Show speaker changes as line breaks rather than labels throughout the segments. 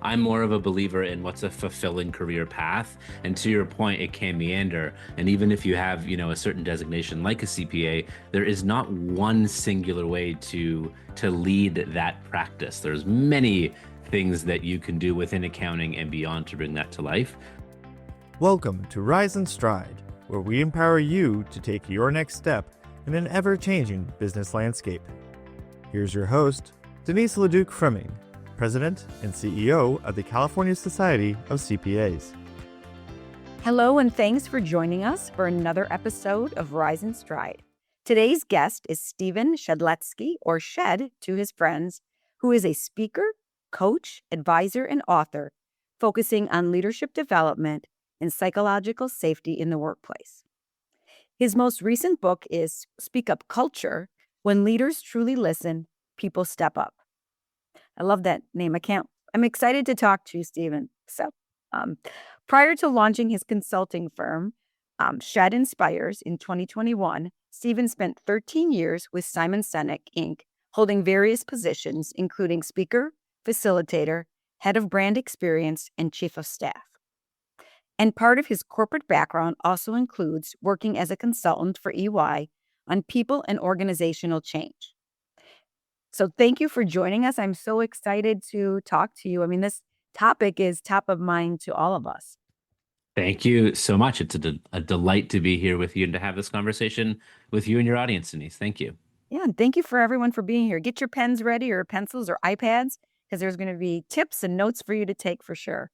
I'm more of a believer in what's a fulfilling career path. And to your point, it can meander. And even if you have, a certain designation like a CPA, there is not one singular way to lead that practice. There's many things that you can do within accounting and beyond to bring that to life.
Welcome to Rise and Stride, where we empower you to take your next step in an ever-changing business landscape. Here's your host, Denise Leduc-Fremming, President and CEO of the California Society of CPAs.
Hello, and thanks for joining us for another episode of Rise and Stride. Today's guest is Stephen Shedletsky, or Shed to his friends, who is a speaker, coach, advisor, and author focusing on leadership development and psychological safety in the workplace. His most recent book is Speak Up Culture: When Leaders Truly Listen, People Step Up. I love that name. I'm excited to talk to you, Stephen. Prior to launching his consulting firm, Shed Inspires, in 2021, Stephen spent 13 years with Simon Sinek, Inc., holding various positions, including speaker, facilitator, head of brand experience, and chief of staff. And part of his corporate background also includes working as a consultant for EY on people and organizational change. So thank you for joining us. I'm so excited to talk to you. I mean, this topic is top of mind to all of us.
Thank you so much. It's a delight to be here with you and to have this conversation with you and your audience, Denise. Thank you.
Yeah, and thank you for everyone for being here. Get your pens ready, or pencils or iPads, because there's going to be tips and notes for you to take for sure.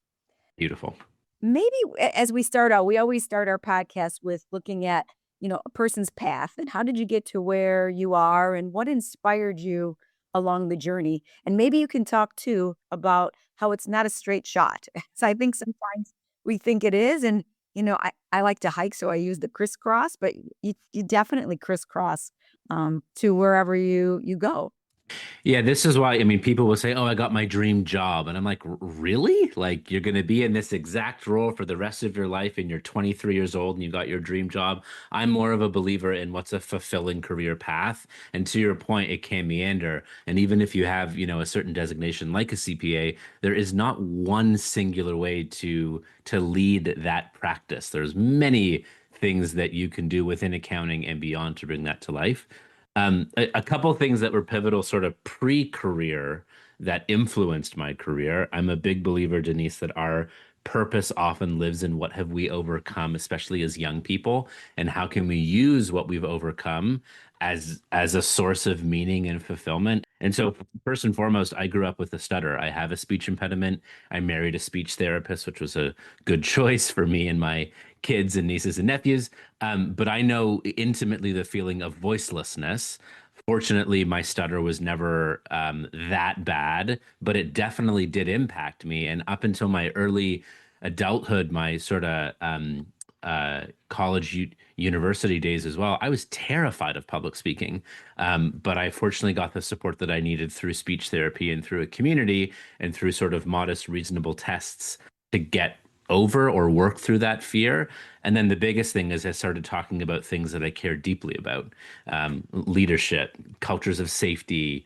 Beautiful.
Maybe as we start out, we always start our podcast with looking at, a person's path and how did you get to where you are and what inspired you along the journey. And maybe you can talk too about how it's not a straight shot. So I think sometimes we think it is. And, I like to hike, so I use the crisscross, but you definitely crisscross to wherever you go.
Yeah, this is why, people will say, "Oh, I got my dream job." And I'm like, "Really? Like you're going to be in this exact role for the rest of your life and you're 23 years old and you got your dream job?" I'm more of a believer in what's a fulfilling career path. And to your point, it can meander. And even if you have, a certain designation like a CPA, there is not one singular way to lead that practice. There's many things that you can do within accounting and beyond to bring that to life. A couple things that were pivotal sort of pre-career that influenced my career. I'm a big believer, Denise, that our purpose often lives in what have we overcome, especially as young people, and how can we use what we've overcome as a source of meaning and fulfillment. And so first and foremost, I grew up with a stutter. I have a speech impediment. I married a speech therapist, which was a good choice for me and my kids and nieces and nephews. But I know intimately the feeling of voicelessness. Fortunately, my stutter was never that bad, but it definitely did impact me. And up until my early adulthood, my sort of university days as well, I was terrified of public speaking. But I fortunately got the support that I needed through speech therapy and through a community and through sort of modest, reasonable tests to get over or work through that fear. And then the biggest thing is I started talking about things that I care deeply about: leadership, cultures of safety,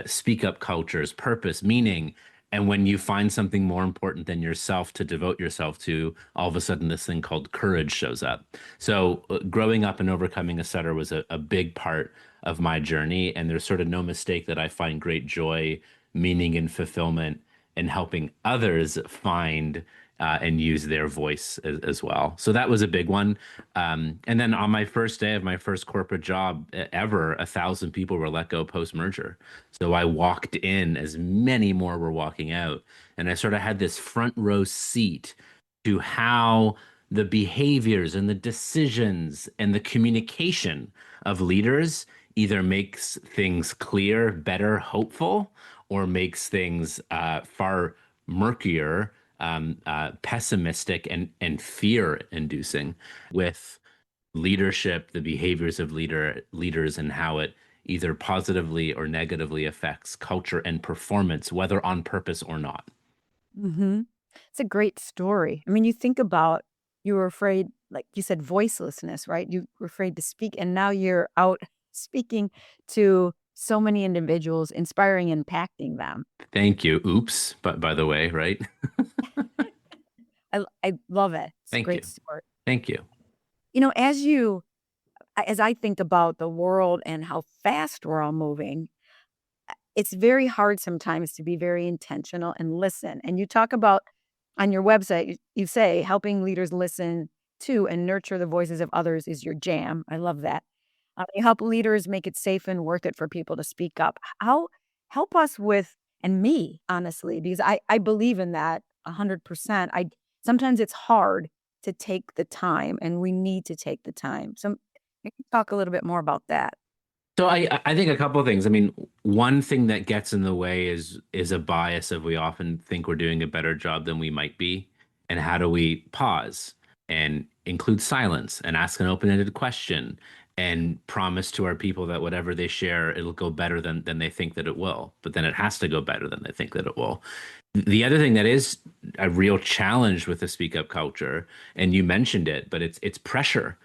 speak up cultures, purpose, meaning. And when you find something more important than yourself to devote yourself to, all of a sudden this thing called courage shows up. So growing up and overcoming a stutter was a big part of my journey. And there's sort of no mistake that I find great joy, meaning, and fulfillment in helping others find and use their voice as well. So that was a big one. And then on my first day of my first corporate job ever, 1,000 people were let go post-merger. So I walked in as many more were walking out. And I sort of had this front row seat to how the behaviors and the decisions and the communication of leaders either makes things clear, better, hopeful, or makes things far murkier, pessimistic, and fear-inducing with leadership, the behaviors of leaders, and how it either positively or negatively affects culture and performance, whether on purpose or not.
Mm-hmm. It's a great story. I mean, you think about, you were afraid, like you said, voicelessness, right? You were afraid to speak, and now you're out speaking to so many individuals, inspiring and impacting them.
Thank you. Oops. But by the way, right?
I love it. It's a
Thank you.
great story.
Thank you.
As I think about the world and how fast we're all moving, it's very hard sometimes to be very intentional and listen. And you talk about on your website, you say helping leaders listen to and nurture the voices of others is your jam. I love that. You help leaders make it safe and worth it for people to speak up. How help us with and me honestly, because I believe in that 100%. I sometimes it's hard to take the time, and we need to take the time. So maybe talk a little bit more about that.
So I think a couple of things. I mean, one thing that gets in the way is a bias of we often think we're doing a better job than we might be. And how do we pause and include silence and ask an open-ended question and promise to our people that whatever they share, it'll go better than they think that it will. But then it has to go better than they think that it will. The other thing that is a real challenge with the speak up culture, and you mentioned it, but it's pressure,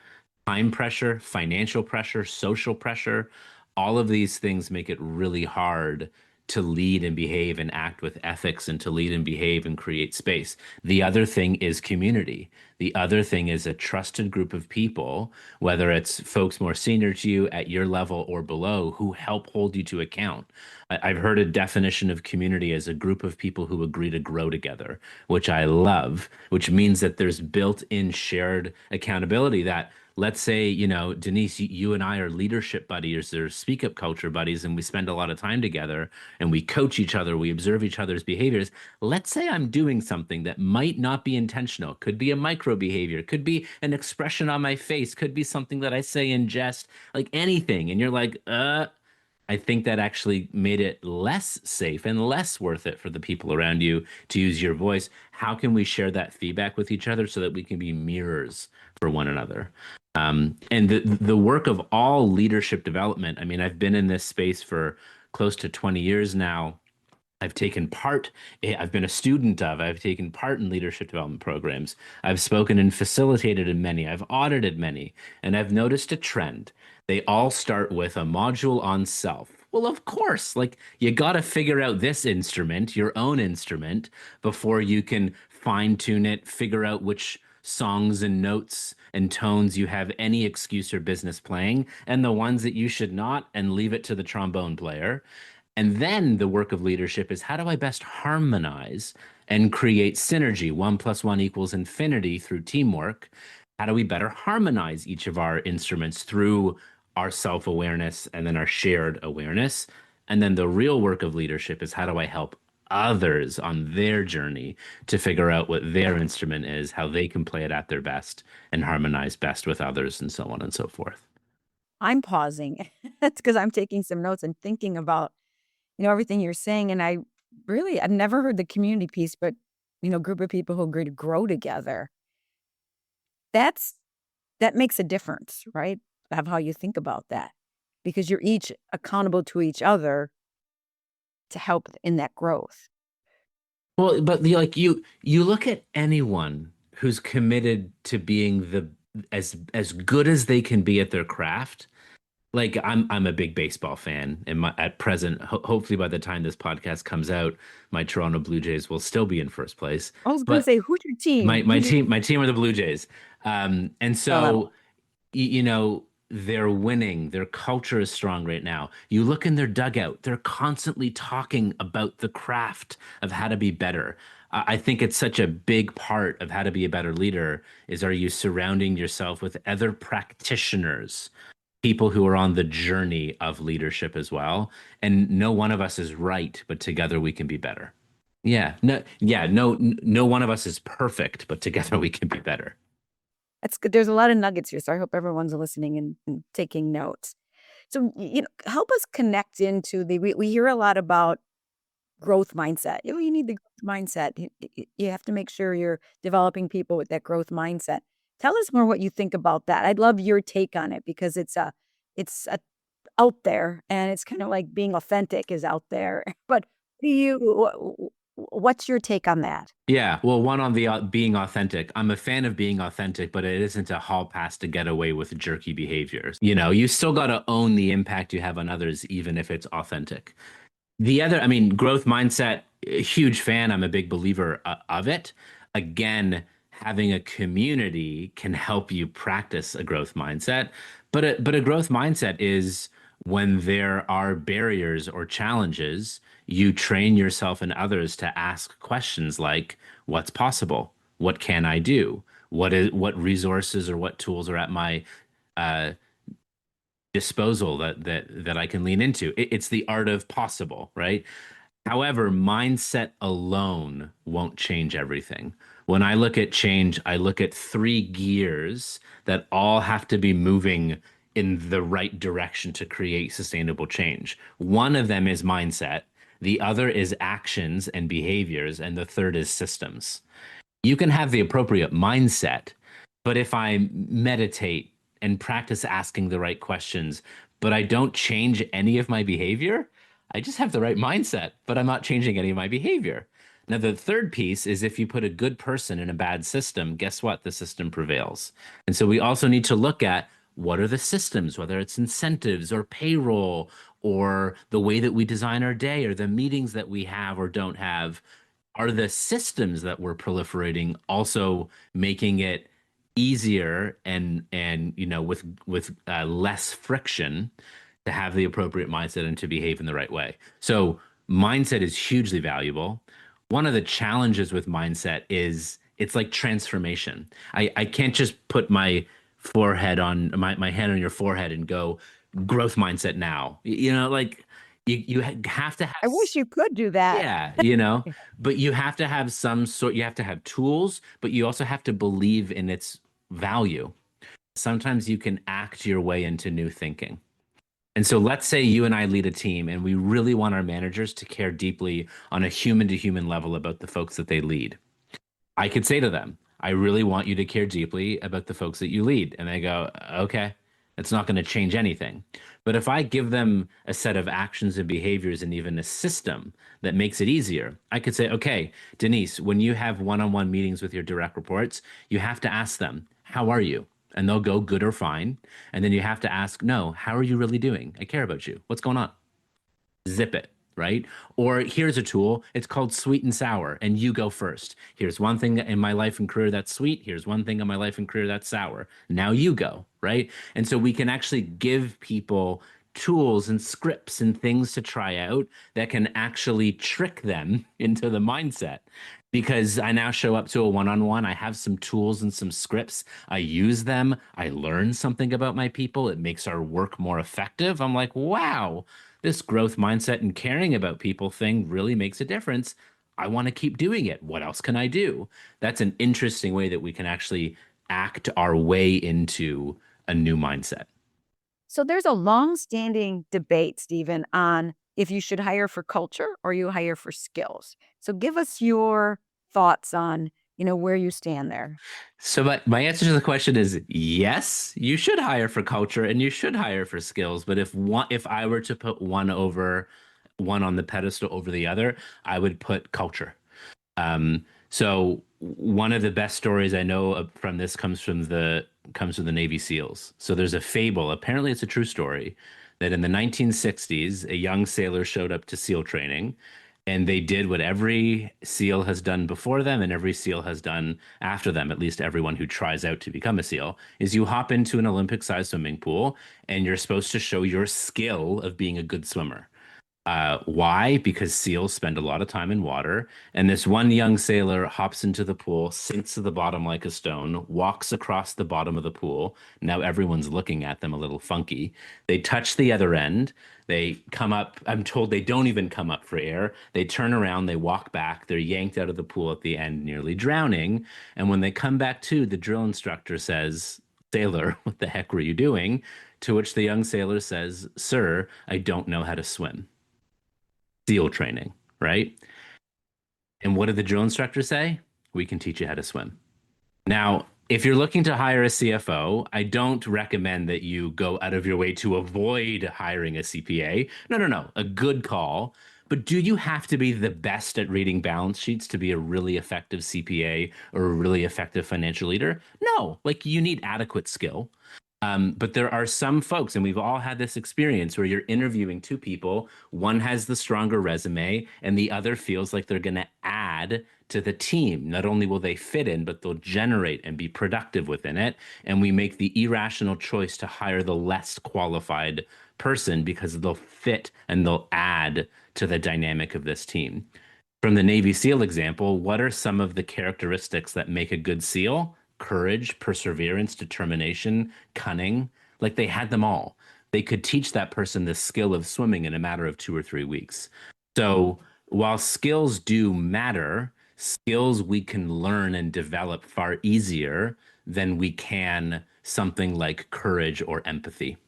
time pressure, financial pressure, social pressure. All of these things make it really hard to lead and behave and act with ethics and to lead and behave and create space. The other thing is community. The other thing is a trusted group of people, whether it's folks more senior to you at your level or below, who help hold you to account. I've heard a definition of community as a group of people who agree to grow together, which I love, which means that there's built-in shared accountability that let's say, Denise, you and I are leadership buddies or speak up culture buddies, and we spend a lot of time together and we coach each other, we observe each other's behaviors. Let's say I'm doing something that might not be intentional, could be a micro behavior, could be an expression on my face, could be something that I say in jest, like anything. And you're like, I think that actually made it less safe and less worth it for the people around you to use your voice. How can we share that feedback with each other so that we can be mirrors for one another? And the work of all leadership development, I mean, I've been in this space for close to 20 years now. I've taken part, I've been a student of, I've taken part in leadership development programs. I've spoken and facilitated in many, I've audited many, and I've noticed a trend. They all start with a module on self. Well, of course, like you got to figure out this instrument, your own instrument, before you can fine tune it, figure out which songs and notes and tones you have any excuse or business playing, and the ones that you should not, and leave it to the trombone player. And then the work of leadership is how do I best harmonize and create synergy? One plus one equals infinity through teamwork. How do we better harmonize each of our instruments through our self-awareness and then our shared awareness? And then the real work of leadership is how do I help others on their journey to figure out what their instrument is, how they can play it at their best and harmonize best with others, and so on and so forth.
I'm pausing. That's because I'm taking some notes and thinking about, everything you're saying. And I've never heard the community piece, but, group of people who agree to grow together. That's, that makes a difference, right? Of how you think about that, because you're each accountable to each other to help in that growth.
Well, but like you look at anyone who's committed to being the as good as they can be at their craft. Like I'm a big baseball fan, and at present, hopefully by the time this podcast comes out, my Toronto Blue Jays will still be in first place.
I was going to
But
say, who's your
my
team?
my team my team are the Blue Jays, and
Oh,
so they're winning. Their culture is strong right now. You look in their dugout; they're constantly talking about the craft of how to be better. I think it's such a big part of how to be a better leader is are you surrounding yourself with other practitioners, people who are on the journey of leadership as well. And no one of us is right, but together we can be better. No one of us is perfect, but together we can be better.
that's good. There's a lot of nuggets here, so I hope everyone's listening and taking notes. So, help us connect into we hear a lot about growth mindset. You need the growth mindset. You have to make sure you're developing people with that growth mindset. Tell us more what you think about that. I'd love your take on it because it's out there, and it's kind of like being authentic is out there. But do you What's your take on that?
Yeah, well, one on the being authentic. I'm a fan of being authentic, but it isn't a hall pass to get away with jerky behaviors. You still got to own the impact you have on others, even if it's authentic. The other, I mean, growth mindset, a huge fan. I'm a big believer of it. Again, having a community can help you practice a growth mindset. But a growth mindset is when there are barriers or challenges, you train yourself and others to ask questions like, what's possible? What can I do? What resources or what tools are at my uh, disposal that I can lean into? It's the art of possible, right? However, mindset alone won't change everything. When I look at change, I look at three gears that all have to be moving in the right direction to create sustainable change. One of them is mindset, the other is actions and behaviors, and the third is systems. You can have the appropriate mindset, but if I meditate and practice asking the right questions, but I don't change any of my behavior, I just have the right mindset, but I'm not changing any of my behavior. Now, the third piece is if you put a good person in a bad system, guess what? The system prevails. And so we also need to look at what are the systems, whether it's incentives or payroll or the way that we design our day or the meetings that we have or don't have. Are the systems that we're proliferating also making it easier and with less friction to have the appropriate mindset and to behave in the right way? So mindset is hugely valuable. One of the challenges with mindset is it's like transformation. I can't just put my forehead on my hand on your forehead and go growth mindset now. Like you have to have
I wish you could do that.
yeah, but you have to have you have to have tools, but you also have to believe in its value. Sometimes you can act your way into new thinking. And so let's say you and I lead a team and we really want our managers to care deeply on a human to human level about the folks that they lead. I could say to them, I really want you to care deeply about the folks that you lead. And they go, okay, it's not going to change anything. But if I give them a set of actions and behaviors and even a system that makes it easier, I could say, okay, Denise, when you have one-on-one meetings with your direct reports, you have to ask them, how are you? And they'll go good or fine. And then you have to ask, no, how are you really doing? I care about you. What's going on? Zip it, right? Or here's a tool. It's called sweet and sour, and you go first. Here's one thing in my life and career that's sweet. Here's one thing in my life and career that's sour. Now you go, right? And so we can actually give people tools and scripts and things to try out that can actually trick them into the mindset. Because I now show up to a one-on-one, I have some tools and some scripts. I use them. I learn something about my people. It makes our work more effective. I'm like, wow, this growth mindset and caring about people thing really makes a difference. I want to keep doing it. What else can I do? That's an interesting way that we can actually act our way into a new mindset.
So there's a long-standing debate, Stephen, on if you should hire for culture or you hire for skills. So give us your thoughts on, where you stand there.
So my answer to the question is yes, you should hire for culture and you should hire for skills. But if I were to put one on the pedestal over the other, I would put culture. So one of the best stories I know from this comes from the Navy SEALs. So there's a fable, apparently it's a true story, that in the 1960s, a young sailor showed up to SEAL training, and they did what every SEAL has done before them and every SEAL has done after them, at least everyone who tries out to become a SEAL, is you hop into an Olympic-sized swimming pool and you're supposed to show your skill of being a good swimmer. Why? Because SEALs spend a lot of time in water, and this one young sailor hops into the pool, sinks to the bottom like a stone, walks across the bottom of the pool. Now everyone's looking at them a little funky. They touch the other end. They come up. I'm told they don't even come up for air. They turn around, they walk back. They're yanked out of the pool at the end, nearly drowning. And when they come back to, the drill instructor says, "Sailor, what the heck were you doing?" To which the young sailor says, "Sir, I don't know how to swim." SEAL training, right? And what did the drill instructor say? We can teach you how to swim. Now, if you're looking to hire a CFO, I don't recommend that you go out of your way to avoid hiring a CPA. No, no, no, a good call. But do you have to be the best at reading balance sheets to be a really effective CPA or a really effective financial leader? No, like you need adequate skill. But there are some folks, and we've all had this experience where you're interviewing two people. One has the stronger resume, and the other feels like they're going to add to the team. Not only will they fit in, but they'll generate and be productive within it. And we make the irrational choice to hire the less qualified person because they'll fit and they'll add to the dynamic of this team. From the Navy SEAL example, what are some of the characteristics that make a good SEAL? Courage, perseverance, determination, cunning. Like they had them all. They could teach that person the skill of swimming in a matter of 2 or 3 weeks. So while skills do matter, skills we can learn and develop far easier than we can something like courage or empathy.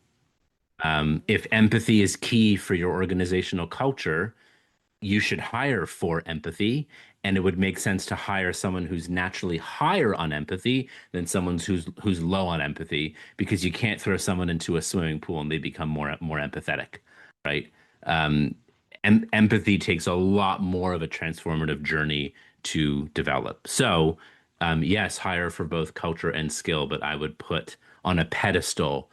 If empathy is key for your organizational culture, you should hire for empathy, and it would make sense to hire someone who's naturally higher on empathy than someone who's low on empathy, because you can't throw someone into a swimming pool and they become more empathetic, right? Um, Empathy takes a lot more of a transformative journey to develop. So, yes, hire for both culture and skill, but I would put on a pedestal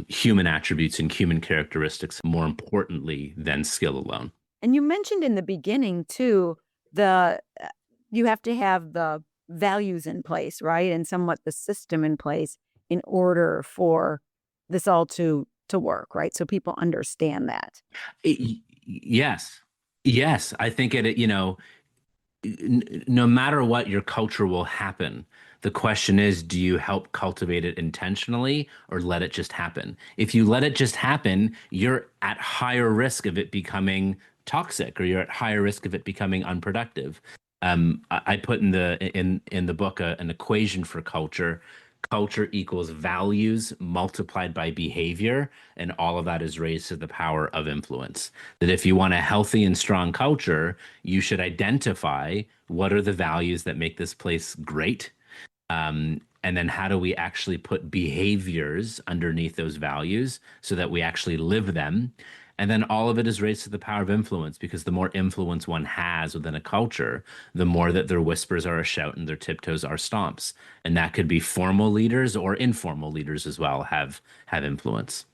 human attributes and human characteristics more importantly than skill alone.
And you mentioned in the beginning too, the you have to have the values in place, right? And somewhat the system in place in order for this all to work, right? So people understand that.
Yes. Yes. I think no matter what, your culture will happen. The question is, do you help cultivate it intentionally or let it just happen? If you let it just happen, you're at higher risk of it becoming toxic, or you're at higher risk of it becoming unproductive. I put in the book an equation for culture. Culture equals values multiplied by behavior, and all of that is raised to the power of influence. That if you want a healthy and strong culture, you should identify what are the values that make this place great. And then how do we actually put behaviors underneath those values so that we actually live them? And then all of it is raised to the power of influence, because the more influence one has within a culture, the more that their whispers are a shout and their tiptoes are stomps. And that could be formal leaders or informal leaders as well have influence.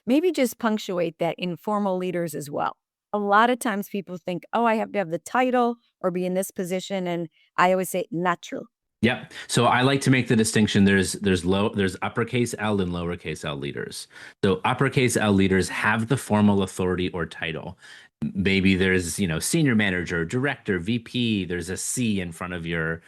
Maybe just punctuate that informal leaders as well. A lot of times people think, oh, I have to have the title or be in this position. And I always say, not true.
Yep. So I like to make the distinction. There's uppercase L and lowercase L leaders. So uppercase L leaders have the formal authority or title. Maybe there's, senior manager, director, VP, there's a C in front of your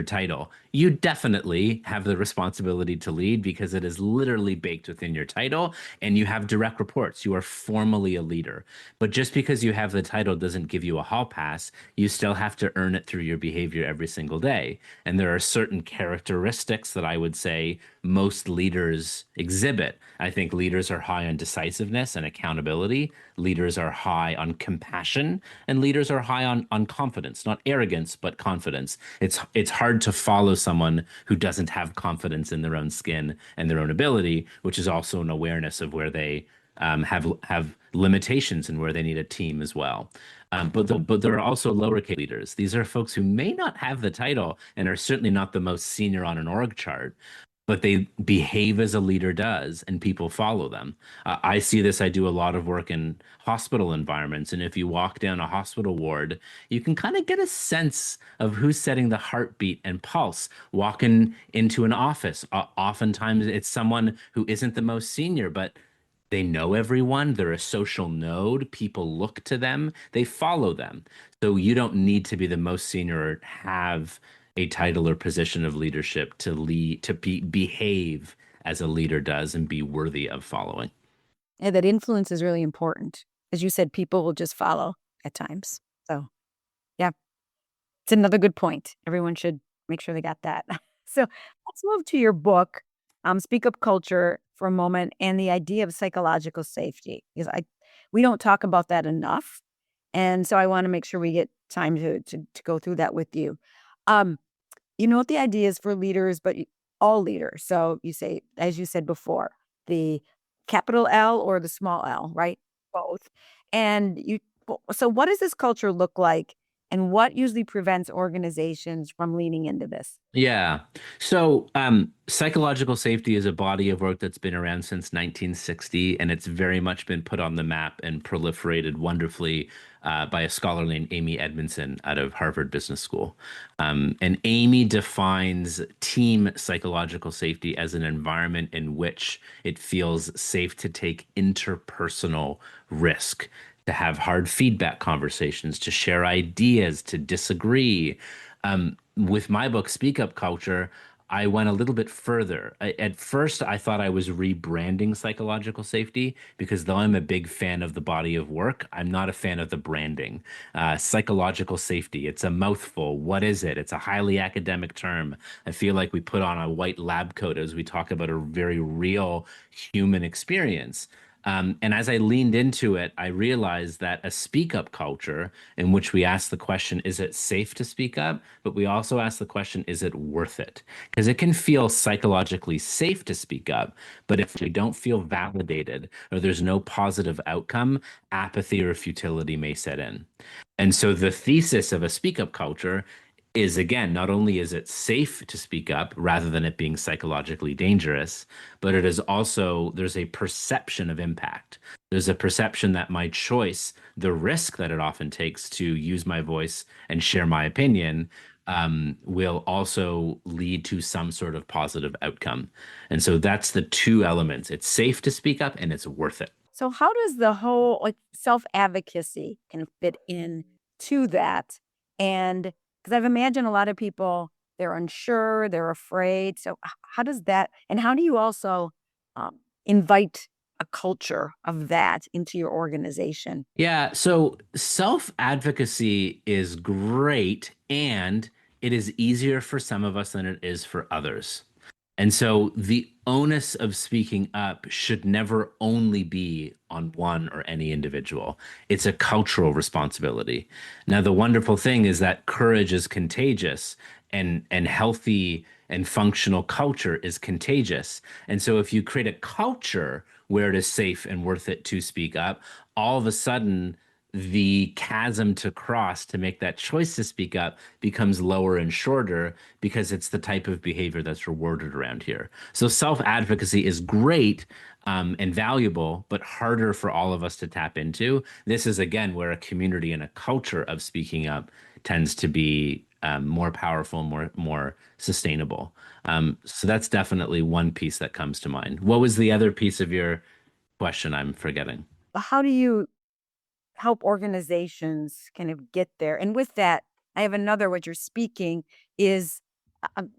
title. You definitely have the responsibility to lead because it is literally baked within your title, and you have direct reports. You are formally a leader. But just because you have the title doesn't give you a hall pass. You still have to earn it through your behavior every single day. And there are certain characteristics that I would say most leaders exhibit. I think leaders are high on decisiveness and accountability. Leaders are high on compassion, and leaders are high on confidence, not arrogance, but confidence. It's hard to follow someone who doesn't have confidence in their own skin and their own ability, which is also an awareness of where they have limitations and where they need a team as well. But there are also lowercase leaders. These are folks who may not have the title and are certainly not the most senior on an org chart, but they behave as a leader does, and people follow them. I see this. I do a lot of work in hospital environments, and if you walk down a hospital ward, you can kind of get a sense of who's setting the heartbeat and pulse. Walking into an office, oftentimes it's someone who isn't the most senior, but they know everyone. They're a social node. People look to them. They follow them. So you don't need to be the most senior or have a title or position of leadership to lead, behave as a leader does and be worthy of following.
And that influence is really important. As you said, people will just follow at times. So, yeah, it's another good point. Everyone should make sure they got that. So, let's move to your book, Speak Up Culture, for a moment, and the idea of psychological safety, because we don't talk about that enough. And so I want to make sure we get time to go through that with you. Um, you know what the idea is for leaders, but all leaders. So you say, as you said before, the capital L or the small L, right? Both. And So what does this culture look like, and what usually prevents organizations from leaning into this?
Yeah. So, psychological safety is a body of work that's been around since 1960, and it's very much been put on the map and proliferated wonderfully by a scholar named Amy Edmondson out of Harvard Business School. And Amy defines team psychological safety as an environment in which it feels safe to take interpersonal risk, to have hard feedback conversations, to share ideas, to disagree. With my book, Speak Up Culture, I went a little bit further. At first, I thought I was rebranding psychological safety because though I'm a big fan of the body of work, I'm not a fan of the branding. Psychological safety, it's a mouthful. What is it? It's a highly academic term. I feel like we put on a white lab coat as we talk about a very real human experience. And as I leaned into it, I realized that a speak up culture in which we ask the question, is it safe to speak up? But we also ask the question, is it worth it? Because it can feel psychologically safe to speak up, but if we don't feel validated or there's no positive outcome, apathy or futility may set in. And so the thesis of a speak up culture is again, not only is it safe to speak up rather than it being psychologically dangerous, but it is also, there's a perception of impact. There's a perception that my choice, the risk that it often takes to use my voice and share my opinion, will also lead to some sort of positive outcome. And so that's the two elements. It's safe to speak up and it's worth it.
So how does the whole like self-advocacy can fit in to that? And because I've imagined a lot of people, they're unsure, they're afraid. So how does that, and how do you also invite a culture of that into your organization?
Yeah, so self-advocacy is great, and it is easier for some of us than it is for others. And so the onus of speaking up should never only be on one or any individual. It's a cultural responsibility. Now, the wonderful thing is that courage is contagious and healthy and functional culture is contagious. And so if you create a culture where it is safe and worth it to speak up, all of a sudden the chasm to cross to make that choice to speak up becomes lower and shorter because it's the type of behavior that's rewarded around here. So self-advocacy is great and valuable, but harder for all of us to tap into. This is again where a community and a culture of speaking up tends to be more powerful, more sustainable. So that's definitely one piece that comes to mind. What was the other piece of your question I'm forgetting?
How do you help organizations kind of get there? And with that, I have another, what you're speaking is, um,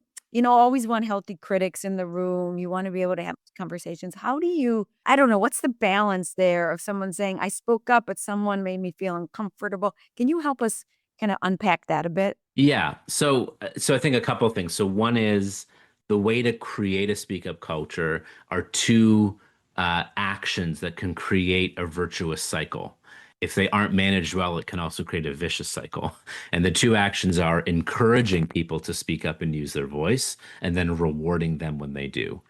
always want healthy critics in the room. You want to be able to have conversations. How do you, I don't know, what's the balance there of someone saying, I spoke up, but someone made me feel uncomfortable? Can you help us kind of unpack that a bit?
Yeah. So I think a couple of things. So one is the way to create a speak up culture are two actions that can create a virtuous cycle. If they aren't managed well, it can also create a vicious cycle. And the two actions are encouraging people to speak up and use their voice, and then rewarding them when they do.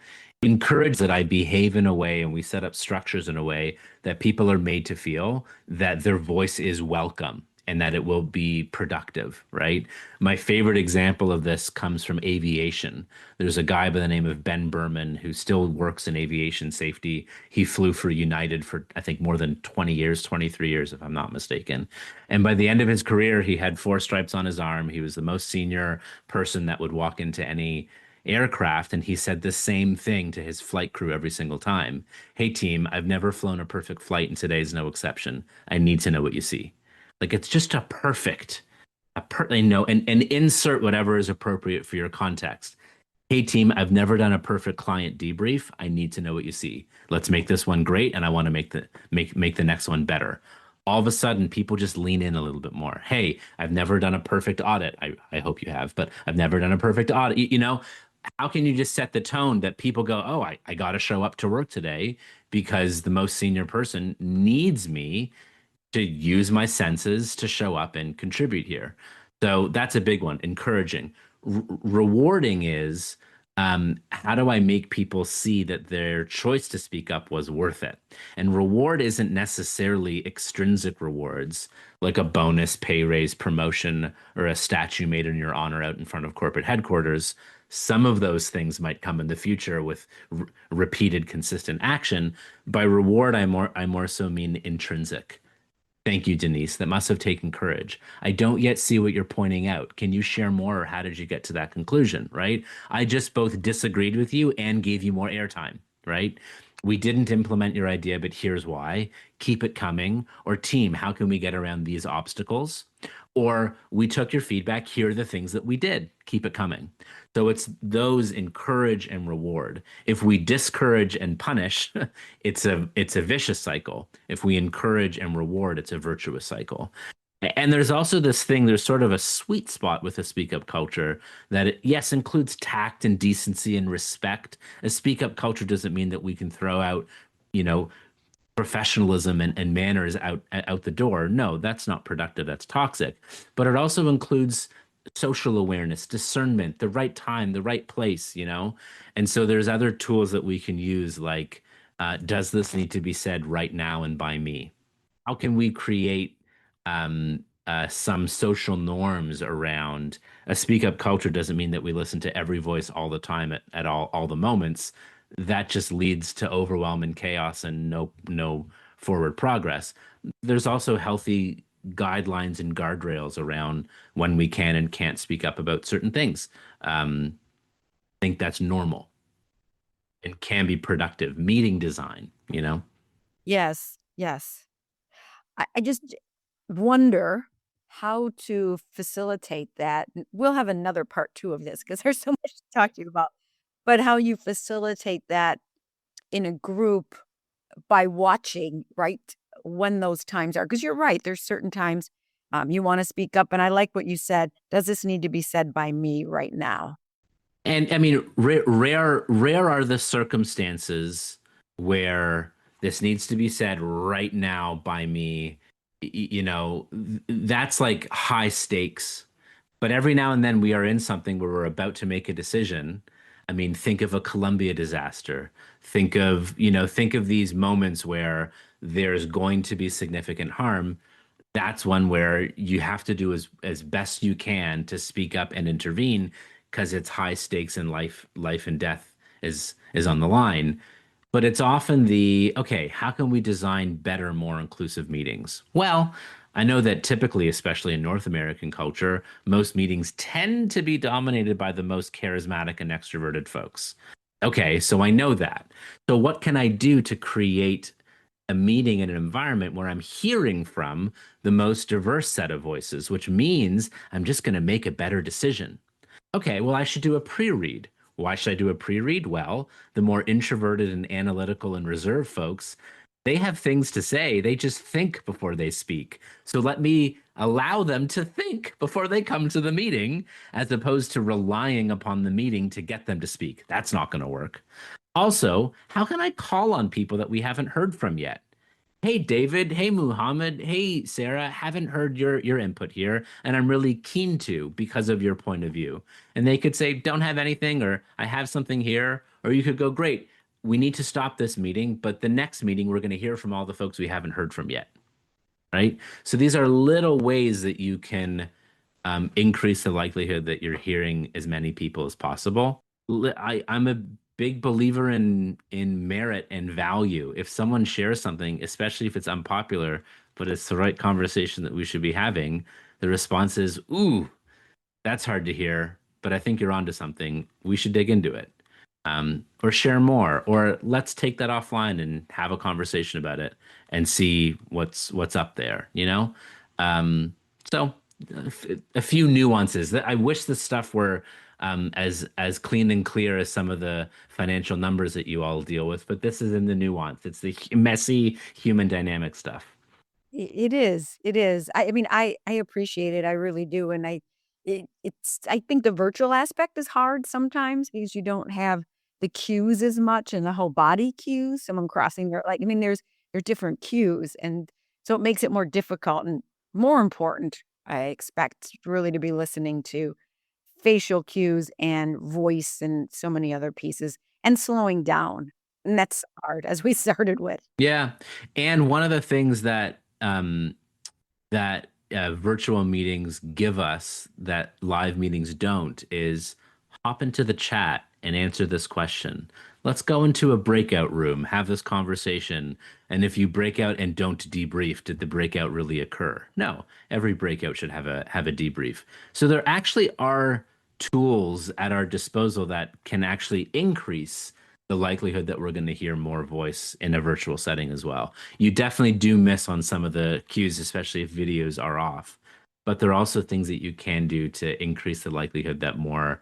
Encourage that I behave in a way and we set up structures in a way that people are made to feel that their voice is welcome and that it will be productive, right? My favorite example of this comes from aviation. There's a guy by the name of Ben Berman who still works in aviation safety. He flew for United for, I think, more than 20 years, 23 years, if I'm not mistaken. And by the end of his career, he had four stripes on his arm. He was the most senior person that would walk into any aircraft, and he said the same thing to his flight crew every single time. Hey team, I've never flown a perfect flight and today's no exception. I need to know what you see. Like it's just and insert whatever is appropriate for your context. Hey team, I've never done a perfect client debrief. I need to know what you see. Let's make this one great, and I want to make the next one better. All of a sudden, people just lean in a little bit more. Hey, I've never done a perfect audit. I hope you have, but I've never done a perfect audit. How can you just set the tone that people go, oh, I got to show up to work today because the most senior person needs me to use my senses to show up and contribute here. So that's a big one. Encouraging. Rewarding is How do I make people see that their choice to speak up was worth it? And reward isn't necessarily extrinsic rewards, like a bonus, pay raise, promotion, or a statue made in your honor out in front of corporate headquarters. Some of those things might come in the future with repeated, consistent action. By reward, I more so mean intrinsic. Thank you, Denise. That must have taken courage. I don't yet see what you're pointing out. Can you share more, or how did you get to that conclusion, right? I just both disagreed with you and gave you more airtime, right? We didn't implement your idea, but here's why. Keep it coming. Or team, how can we get around these obstacles? Or we took your feedback, here are the things that we did. Keep it coming. So it's those encourage and reward. If we discourage and punish, it's a vicious cycle. If we encourage and reward, it's a virtuous cycle. And there's also this thing, there's sort of a sweet spot with a speak up culture that yes, includes tact and decency and respect. A speak up culture doesn't mean that we can throw out, you know, professionalism and manners out the door. No, that's not productive. That's toxic. But it also includes social awareness, discernment, the right time, the right place, you know? And so there's other tools that we can use, like, does this need to be said right now and by me? How can we create some social norms around a speak up culture? Doesn't mean that we listen to every voice all the time at all the moments. That just leads to overwhelm and chaos and no forward progress. There's also healthy guidelines and guardrails around when we can and can't speak up about certain things. I think that's normal and can be productive. Meeting design, you know?
Yes, yes. I just wonder how to facilitate that. We'll have another part two of this because there's so much to talk to you about. But how you facilitate that in a group by watching, right, when those times are. Because you're right, there's certain times you want to speak up. And I like what you said. Does this need to be said by me right now?
And I mean, rare are the circumstances where this needs to be said right now by me. That's like high stakes. But every now and then we are in something where we're about to make a decision. I mean, think of a Columbia disaster. Think of these moments where there's going to be significant harm. That's one where you have to do as best you can to speak up and intervene because it's high stakes and life and death is on the line. But it's often okay, how can we design better, more inclusive meetings? Well, I know that typically, especially in North American culture, most meetings tend to be dominated by the most charismatic and extroverted folks. Okay, so I know that. So what can I do to create a meeting in an environment where I'm hearing from the most diverse set of voices, which means I'm just going to make a better decision? Okay, well, I should do a pre-read. Why should I do a pre-read? Well, the more introverted and analytical and reserved folks, they have things to say. They just think before they speak. So let me allow them to think before they come to the meeting, as opposed to relying upon the meeting to get them to speak. That's not going to work. Also, how can I call on people that we haven't heard from yet? Hey, David. Hey, Muhammad. Hey, Sarah. Haven't heard your input here, and I'm really keen to because of your point of view. And they could say, don't have anything, or I have something here. Or you could go, great. We need to stop this meeting, but the next meeting, we're going to hear from all the folks we haven't heard from yet. Right? So these are little ways that you can increase the likelihood that you're hearing as many people as possible. I'm a big believer in merit and value. If someone shares something, especially if it's unpopular, but it's the right conversation that we should be having, the response is, "Ooh, that's hard to hear, but I think you're onto something. We should dig into it." Or share more, or let's take that offline and have a conversation about it and see what's up there, you know? So a few nuances that I wish the stuff were as clean and clear as some of the financial numbers that you all deal with, but this is in the nuance. It's the messy human dynamic stuff.
It is. It is. I mean, I appreciate it. I really do. And it's I think the virtual aspect is hard sometimes because you don't have the cues as much and the whole body cues. Someone crossing their like I mean, there's different cues, and so it makes it more difficult and more important. I expect really to be listening to facial cues and voice and so many other pieces and slowing down. And that's hard, as we started with.
Yeah. And one of the things that virtual meetings give us that live meetings don't is hop into the chat and answer this question. Let's go into a breakout room, have this conversation. And if you break out and don't debrief, did the breakout really occur? No, every breakout should have a debrief. So there actually are tools at our disposal that can actually increase the likelihood that we're going to hear more voice in a virtual setting as well. You definitely do miss on some of the cues, especially if videos are off. But there are also things that you can do to increase the likelihood that more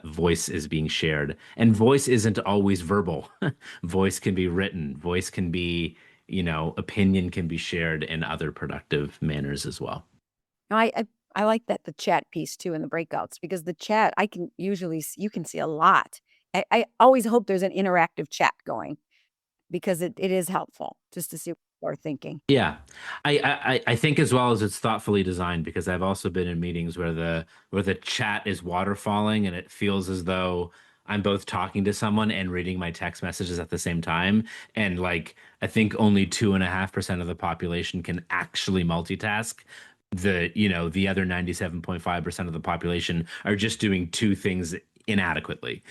voice is being shared. And voice isn't always verbal. Voice can be written. Voice can be, opinion can be shared in other productive manners as well.
No, I like that the chat piece too in the breakouts, because the chat I can usually you can see a lot. I always hope there's an interactive chat going because it is helpful just to see what people are thinking.
Yeah, I think as well as it's thoughtfully designed because I've also been in meetings where the chat is waterfalling and it feels as though I'm both talking to someone and reading my text messages at the same time. And like I think only 2.5% of the population can actually multitask. The other 97.5% of the population are just doing two things inadequately.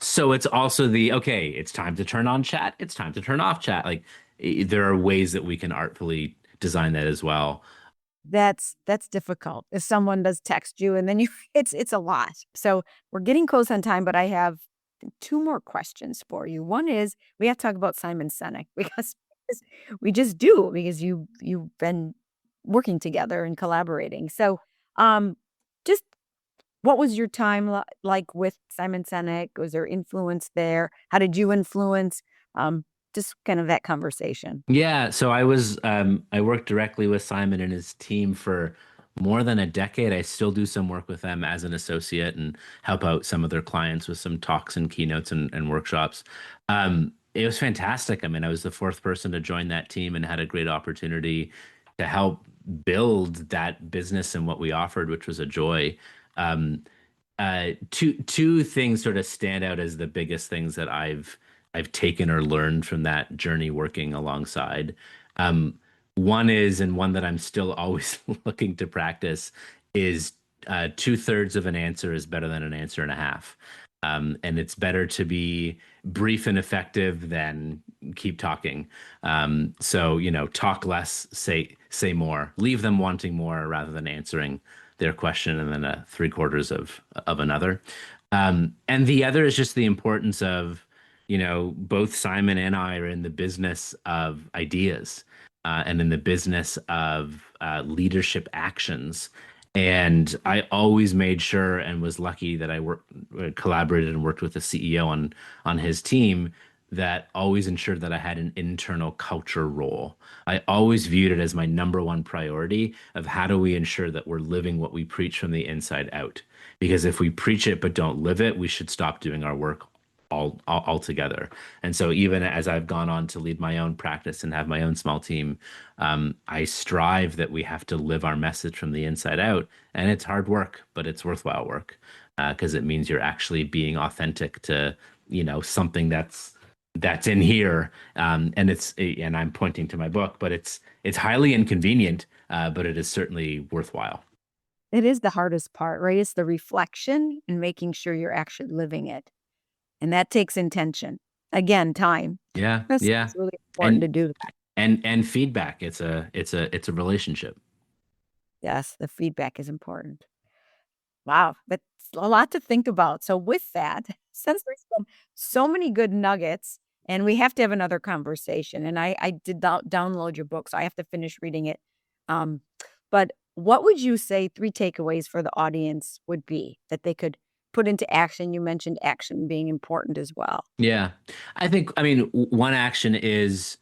So it's also okay, it's time to turn on chat, it's time to turn off chat. Like there are ways that we can artfully design that as well.
That's difficult. If someone does text you and then you it's a lot. So we're getting close on time, but I have two more questions for you. One is we have to talk about Simon Sinek because we just do because you've been working together and collaborating. So just what was your time like with Simon Sinek? Was there influence there? How did you influence? Just kind of that conversation.
Yeah, so I worked directly with Simon and his team for more than a decade. I still do some work with them as an associate and help out some of their clients with some talks and keynotes and workshops. It was fantastic. I mean, I was the fourth person to join that team and had a great opportunity to help build that business and what we offered, which was a joy. Um, two things sort of stand out as the biggest things that I've taken or learned from that journey working alongside. Um, One is, and one that I'm still always looking to practice, is 2/3 of an answer is better than an answer and a half. And it's better to be brief and effective than keep talking. So, talk less, say more, leave them wanting more rather than answering their question and then 3/4 of another. And the other is just the importance of, both Simon and I are in the business of ideas and in the business of leadership actions. And I always made sure and was lucky that collaborated and worked with the CEO on his team that always ensured that I had an internal culture role. I always viewed it as my number one priority of how do we ensure that we're living what we preach from the inside out. Because if we preach it but don't live it, we should stop doing our work altogether. And so even as I've gone on to lead my own practice and have my own small team, I strive that we have to live our message from the inside out. And it's hard work, but it's worthwhile work because it means you're actually being authentic to, something that's in here. And I'm pointing to my book, but it's highly inconvenient, but it is certainly worthwhile.
It is the hardest part, right? It's the reflection and making sure you're actually living it. And that takes intention. Again, time.
Yeah,
It's really important to
and
do that.
and feedback. It's a relationship.
Yes, the feedback is important. Wow, that's a lot to think about. So with that, since there's so many good nuggets, and we have to have another conversation, and I did download your book, so I have to finish reading it. Um, but what would you say 3 takeaways for the audience would be that they could put into action? You mentioned action being important as well.
Yeah. I mean, one action is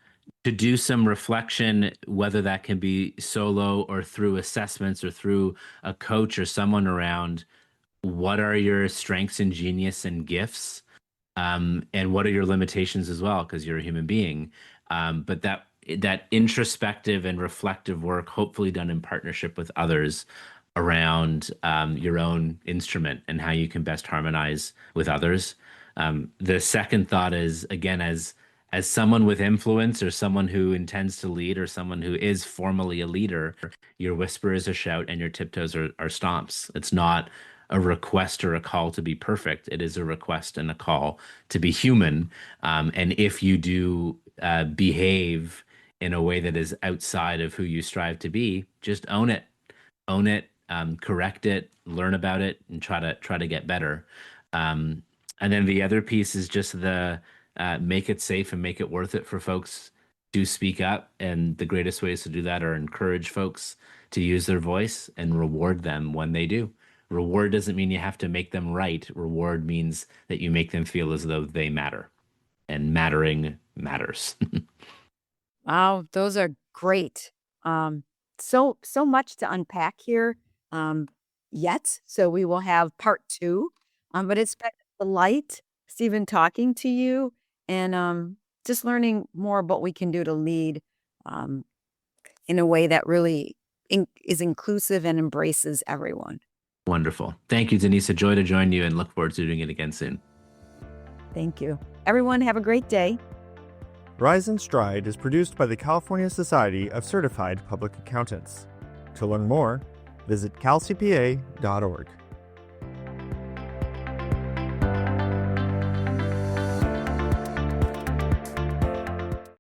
to do some reflection, whether that can be solo or through assessments or through a coach or someone around what are your strengths and genius and gifts, and what are your limitations as well, because you're a human being. But that introspective and reflective work, hopefully done in partnership with others, around your own instrument and how you can best harmonize with others. The second thought is, again, as someone with influence or someone who intends to lead or someone who is formally a leader, your whisper is a shout and your tiptoes are stomps. It's not a request or a call to be perfect. It is a request and a call to be human. And if you do behave in a way that is outside of who you strive to be, just own it. Own it, correct it, learn about it, and try to get better. And then the other piece is just the make it safe and make it worth it for folks to speak up. And the greatest ways to do that are encourage folks to use their voice and reward them when they do. Reward doesn't mean you have to make them right. Reward means that you make them feel as though they matter, and mattering matters.
Wow, those are great. So much to unpack here yet. So we will have part two. But it's been a delight, Stephen, talking to you and just learning more about what we can do to lead um, in a way that really is inclusive and embraces everyone.
Wonderful. Thank you, Denise. A joy to join you and look forward to doing it again soon.
Thank you. Everyone, have a great day.
Rise and Stride is produced by the California Society of Certified Public Accountants. To learn more, visit calcpa.org.